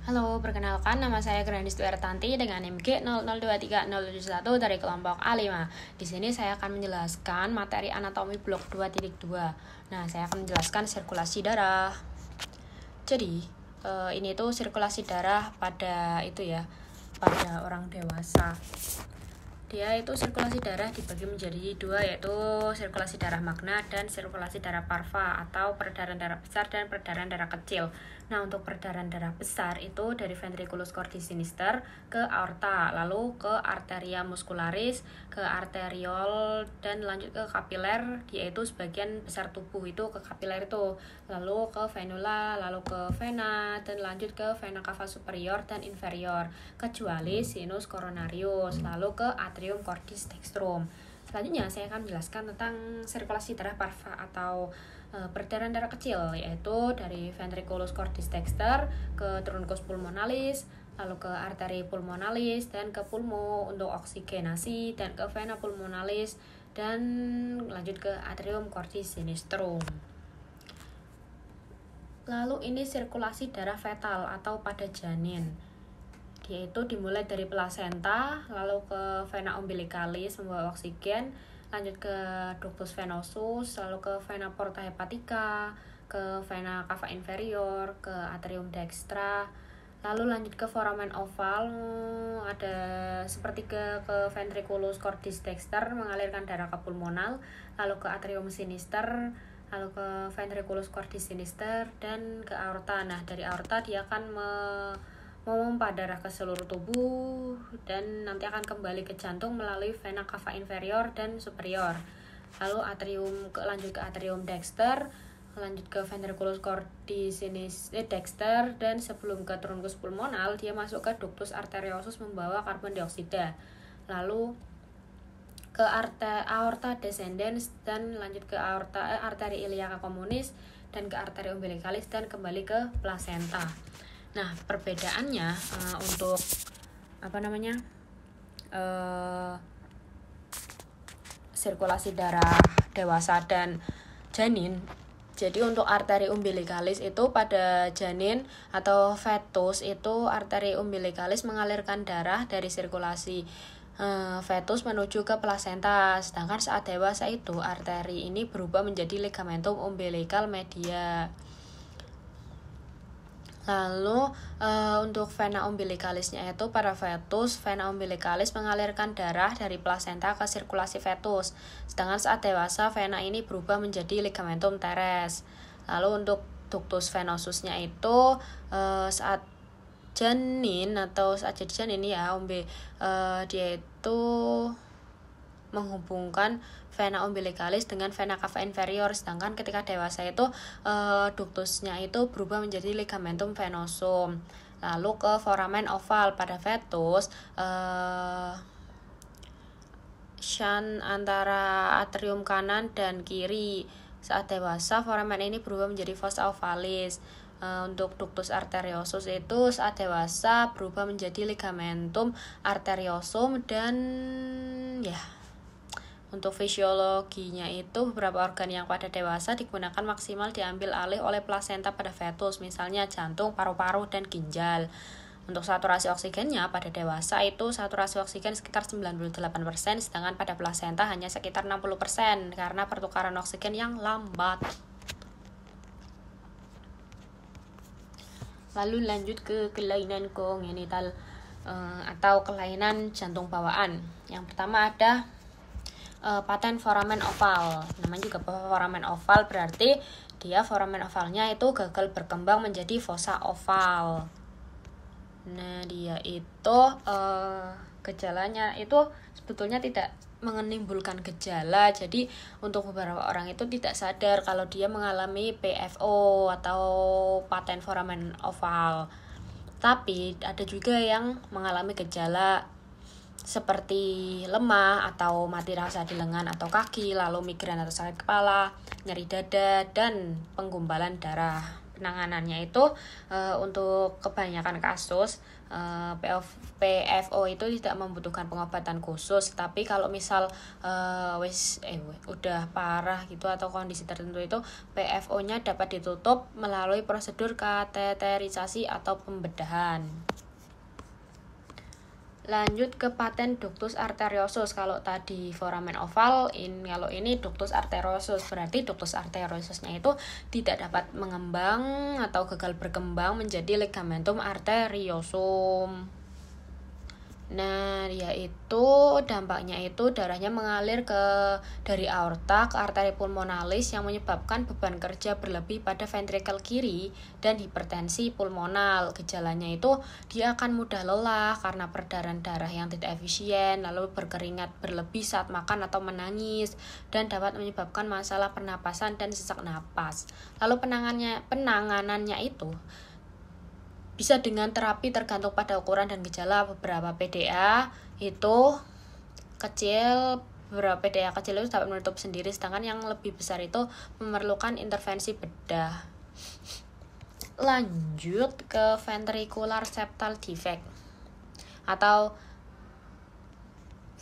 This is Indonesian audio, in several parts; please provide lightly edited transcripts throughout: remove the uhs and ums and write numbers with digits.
Halo, perkenalkan nama saya Granis Duertanti dengan NIM G002301 dari kelompok A5. Di sini saya akan menjelaskan materi anatomi blok 2.2. Nah, saya akan menjelaskan sirkulasi darah. Jadi, ini tuh sirkulasi darah pada pada orang dewasa. Dia itu sirkulasi darah dibagi menjadi dua, yaitu sirkulasi darah magna dan sirkulasi darah parva atau peredaran darah besar dan peredaran darah kecil. Nah, untuk peredaran darah besar itu dari ventriculus cordis sinister ke aorta, lalu ke arteria muscularis, ke arteriol, dan lanjut ke kapiler, yaitu sebagian besar tubuh itu ke kapiler itu, lalu ke venula, lalu ke vena, dan lanjut ke vena cava superior dan inferior, kecuali sinus coronarius, lalu ke atrium cordis dextrum. Selanjutnya saya akan menjelaskan tentang sirkulasi darah parva atau peredaran darah kecil, yaitu dari ventriculus cordis dexter ke truncus pulmonalis, lalu ke arteri pulmonalis dan ke pulmo untuk oksigenasi, dan ke vena pulmonalis, dan lanjut ke atrium cordis sinistrum. Lalu ini sirkulasi darah fetal atau pada janin. Dia itu dimulai dari plasenta, lalu ke vena umbilicalis membawa oksigen, lanjut ke ductus venosus, lalu ke vena porta hepatica, ke vena cava inferior, ke atrium dextra, lalu lanjut ke foramen oval, ada sepertiga ke ventriculus cordis dexter mengalirkan darah ke pulmonal, lalu ke atrium sinister, lalu ke ventriculus cordis sinister, dan ke aorta. Nah, dari aorta dia akan memompa darah ke seluruh tubuh dan nanti akan kembali ke jantung melalui vena cava inferior dan superior. Lalu lanjut ke atrium dexter, lanjut ke ventriculus cordis dexter, dan sebelum ke truncus pulmonal dia masuk ke ductus arteriosus membawa karbon dioksida. Lalu ke aorta descendens dan lanjut ke arteri iliaca communis dan ke arteri umbilicalis dan kembali ke plasenta. Nah, perbedaannya untuk sirkulasi darah dewasa dan janin. Jadi untuk arteri umbilicalis itu pada janin atau fetus itu arteri umbilicalis mengalirkan darah dari sirkulasi fetus menuju ke plasenta, sedangkan saat dewasa itu arteri ini berubah menjadi ligamentum umbilical media. Lalu untuk vena umbilicalisnya itu pada fetus, vena umbilicalis mengalirkan darah dari plasenta ke sirkulasi fetus, sedangkan saat dewasa vena ini berubah menjadi ligamentum teres. Lalu untuk ductus venosusnya itu saat janin atau saat jadi janin ya dia itu menghubungkan vena umbilicalis dengan vena cava inferior, sedangkan ketika dewasa itu ductusnya itu berubah menjadi ligamentum venosum. Lalu ke foramen oval pada fetus, shunt antara atrium kanan dan kiri. Saat dewasa foramen ini berubah menjadi fossa ovalis. Untuk ductus arteriosus itu saat dewasa berubah menjadi ligamentum arteriosum. Dan untuk fisiologinya itu beberapa organ yang pada dewasa digunakan maksimal diambil alih oleh plasenta pada fetus, misalnya jantung, paru-paru, dan ginjal. Untuk saturasi oksigennya pada dewasa itu saturasi oksigen sekitar 98%, sedangkan pada plasenta hanya sekitar 60% karena pertukaran oksigen yang lambat. Lalu lanjut ke kelainan kongenital atau kelainan jantung bawaan. Yang pertama ada paten foramen oval. Namanya juga foramen oval berarti dia foramen ovalnya itu gagal berkembang menjadi fossa oval. Nah, dia itu gejalanya itu sebetulnya tidak menimbulkan gejala. Jadi untuk beberapa orang itu tidak sadar kalau dia mengalami PFO atau paten foramen oval. Tapi ada juga yang mengalami gejala seperti lemah atau mati rasa di lengan atau kaki, lalu migrain atau sakit kepala, nyeri dada, dan penggumpalan darah. penanganannya itu untuk kebanyakan kasus PFO itu tidak membutuhkan pengobatan khusus, tapi kalau misal udah parah gitu atau kondisi tertentu itu PFO-nya dapat ditutup melalui prosedur kateterisasi atau pembedahan. Lanjut ke paten ductus arteriosus. Kalau tadi foramen oval, kalau ini ductus arteriosus, berarti ductus arteriosusnya itu tidak dapat mengembang atau gagal berkembang menjadi ligamentum arteriosum. Nah, yaitu dampaknya itu darahnya mengalir dari aorta ke arteri pulmonalis yang menyebabkan beban kerja berlebih pada ventrikel kiri dan hipertensi pulmonal. Gejalanya itu dia akan mudah lelah karena peredaran darah yang tidak efisien, lalu berkeringat berlebih saat makan atau menangis, dan dapat menyebabkan masalah pernapasan dan sesak napas. Lalu penanganannya itu bisa dengan terapi tergantung pada ukuran dan gejala. Beberapa PDA itu kecil, beberapa PDA kecil itu dapat menutup sendiri, sedangkan yang lebih besar itu memerlukan intervensi bedah. Lanjut ke ventricular septal defect atau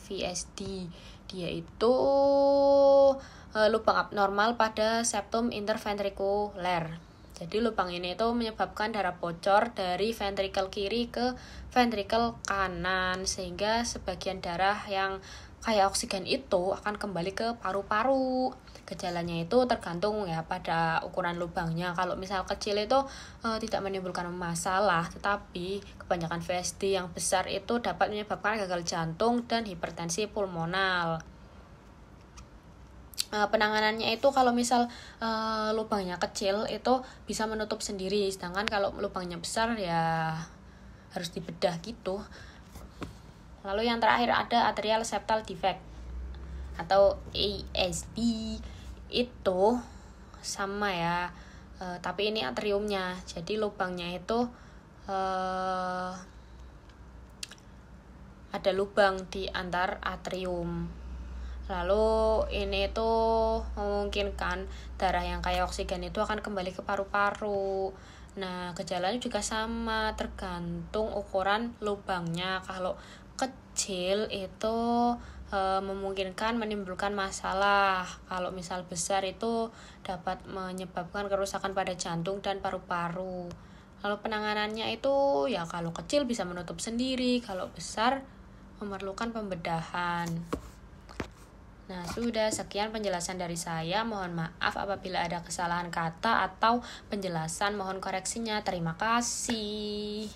VSD. Dia itu lubang abnormal pada septum interventrikuler. Jadi lubang ini itu menyebabkan darah bocor dari ventrikel kiri ke ventrikel kanan, sehingga sebagian darah yang kaya oksigen itu akan kembali ke paru-paru. Gejalanya itu tergantung ya pada ukuran lubangnya. Kalau misal kecil itu tidak menimbulkan masalah, tetapi kebanyakan VSD yang besar itu dapat menyebabkan gagal jantung dan hipertensi pulmonal. Penanganannya itu kalau misal lubangnya kecil itu bisa menutup sendiri, sedangkan kalau lubangnya besar ya harus dibedah gitu. Lalu yang terakhir ada atrial septal defect atau ASD. Itu sama ya, tapi ini atriumnya, jadi lubangnya itu ada lubang di antar atrium. Lalu ini tuh memungkinkan darah yang kaya oksigen itu akan kembali ke paru-paru. Nah, gejalanya juga sama, tergantung ukuran lubangnya. Kalau kecil itu memungkinkan menimbulkan masalah. Kalau misal besar itu dapat menyebabkan kerusakan pada jantung dan paru-paru. Lalu penanganannya itu ya kalau kecil bisa menutup sendiri, kalau besar memerlukan pembedahan. Nah, sudah sekian penjelasan dari saya. Mohon maaf apabila ada kesalahan kata atau penjelasan, mohon koreksinya. Terima kasih.